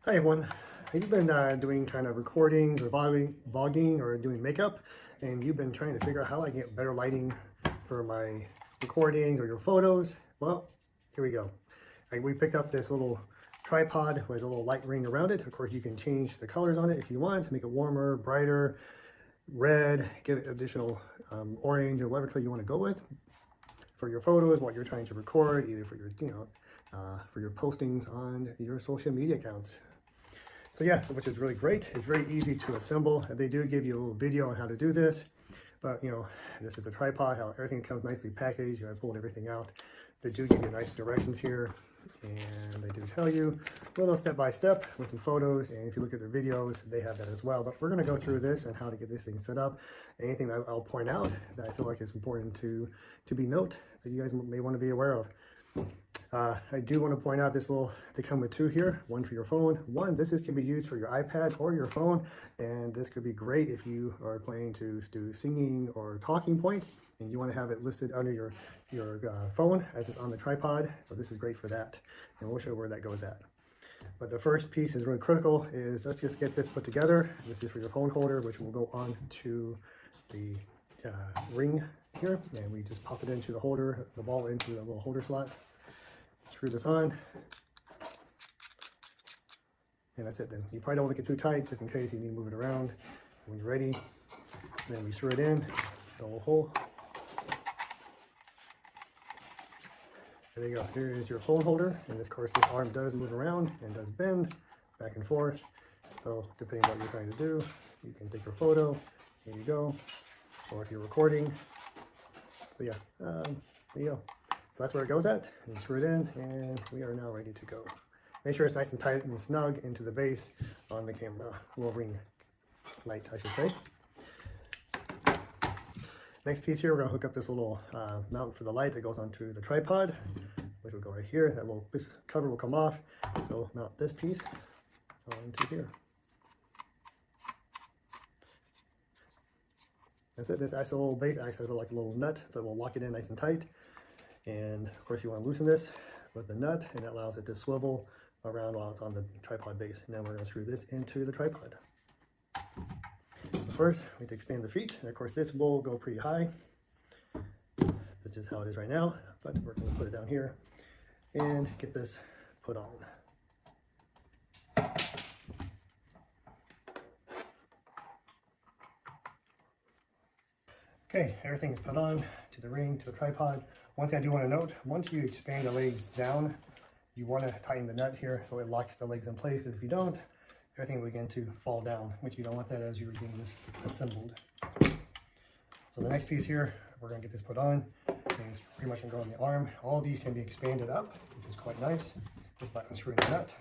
Hi everyone. You've been doing kind of recordings or vlogging or doing makeup, and you've been trying to figure out how I can get better lighting for my recording or your photos. Well, here we go. We picked up this little tripod with a little light ring around it. Of course, you can change the colors on it if you want to make it warmer, brighter, red, give it additional orange or whatever color you want to go with for your photos, what you're trying to record, either for your, for your postings on your social media accounts. So yeah, which is really great. It's very easy to assemble. They do give you a little video on how to do this, but this is a tripod, how everything comes nicely packaged. I pulled everything out. They do give you nice directions here, and they do tell you a little step-by-step with some photos, and if you look at their videos, they have that as well. But we're going to go through this and how to get this thing set up. Anything that I'll point out that I feel like is important to be note that you guys may want to be aware of. I do want to point out they come with two here, one for your phone. This can be used for your iPad or your phone, and this could be great if you are planning to do singing or talking points and you want to have it listed under your phone as it's on the tripod. So this is great for that, and we'll show you where that goes at. But the first piece is really critical. Let's just get this put together. This is for your phone holder, which will go on to the ring here, and we just pop it into the holder, the ball into the little holder slot. Screw this on, and that's it. Then you probably don't want to get too tight, just in case you need to move it around. When you're ready, then we screw it in the little hole. There you go. Here is your phone holder, and of course this arm does move around and does bend back and forth. So depending on what you're trying to do, you can take your photo. Here you go. Or if you're recording. So yeah, there you go. So that's where it goes at. You screw it in, and we are now ready to go. Make sure it's nice and tight and snug into the base on the camera, little ring light, I should say. Next piece here, we're going to hook up this little mount for the light that goes onto the tripod, which will go right here. That little cover will come off. So mount this piece onto here. That's it. This acts as a little base, acts as like a little nut, so we'll lock it in nice and tight. And of course you want to loosen this with the nut, and that allows it to swivel around while it's on the tripod base. Now we're going to screw this into the tripod. First, we have to expand the feet, and of course this will go pretty high. That's just how it is right now, but we're going to put it down here and get this put on. Okay, everything is put on to the ring, to the tripod. One thing I do want to note, once you expand the legs down, you want to tighten the nut here so it locks the legs in place, because if you don't, everything will begin to fall down, which you don't want that as you're getting this assembled. So the next piece here, we're going to get this put on, and it's pretty much going to go on the arm. All of these can be expanded up, which is quite nice, just by unscrewing the nut.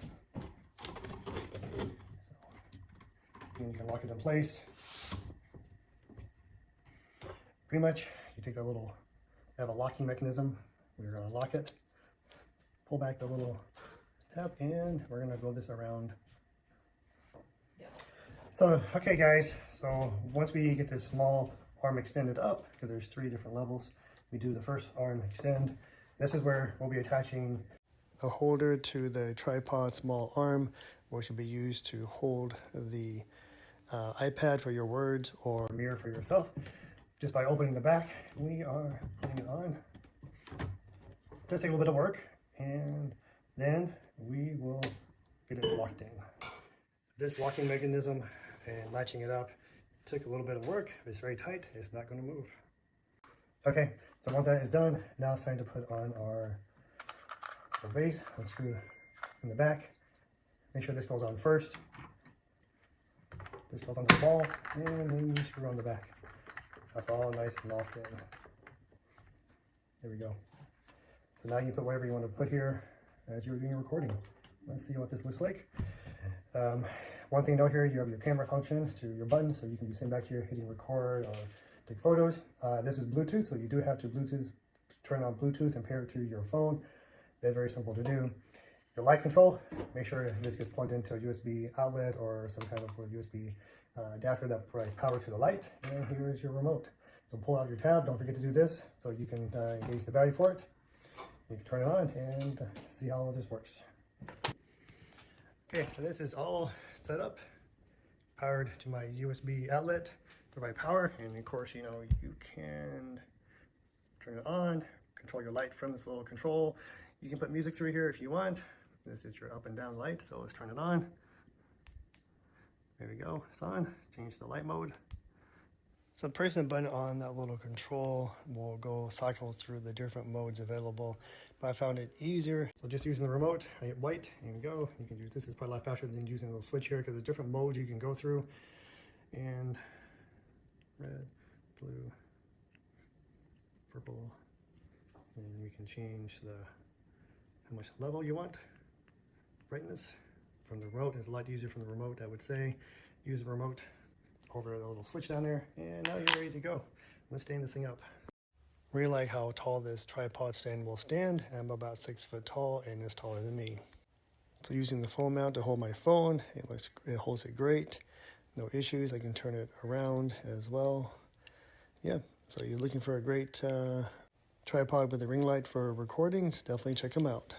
And you can lock it in place. Pretty much, you take that little, have a locking mechanism. We're going to lock it, pull back the little tab, and we're going to go this around. So, okay guys, so once we get this small arm extended up, because there's 3 different levels, we do the first arm extend. This is where we'll be attaching the holder to the tripod small arm, which will be used to hold the iPad for your words or mirror for yourself. Just by opening the back, we are putting it on. It does take a little bit of work, and then we will get it locked in. This locking mechanism and latching it up took a little bit of work. It's very tight, it's not going to move. Okay, so once that is done, now it's time to put on our base. Let's screw in the back. Make sure this goes on first. This goes on the ball, and then you screw on the back. That's all nice and locked in. There we go. So now you put whatever you want to put here as you're doing your recording. Let's see what this looks like. One thing to note here, you have your camera function to your button, so you can be sitting back here hitting record or take photos. This is Bluetooth, so you do have to turn on Bluetooth and pair it to your phone. That's very simple to do. Your light control, make sure this gets plugged into a USB outlet or some kind of USB adapter that provides power to the light. And here is your remote. So pull out your tab, don't forget to do this so you can engage the battery for it. You can turn it on and see how this works. Okay, so this is all set up, powered to my USB outlet, provide power, and of course, you know, you can turn it on, control your light from this little control. You can put music through here if you want. This is your up and down light, so let's turn it on. There we go, it's on. Change the light mode. So pressing the button on that little control will go cycle through the different modes available, but I found it easier. So just using the remote, I hit white, here we go. You can use this, is probably a lot faster than using a little switch here because there's different modes you can go through. And red, blue, purple, and we can change how much level you want, brightness. From the remote, it's a lot easier from the remote, I would say. Use the remote over the little switch down there, and now you're ready to go. Let's stand this thing up. Really like how tall this tripod stand will stand. I'm about 6 foot tall, and it's taller than me. So using the phone mount to hold my phone, it holds it great. No issues. I can turn it around as well. Yeah, so you're looking for a great tripod with a ring light for recordings, definitely check them out.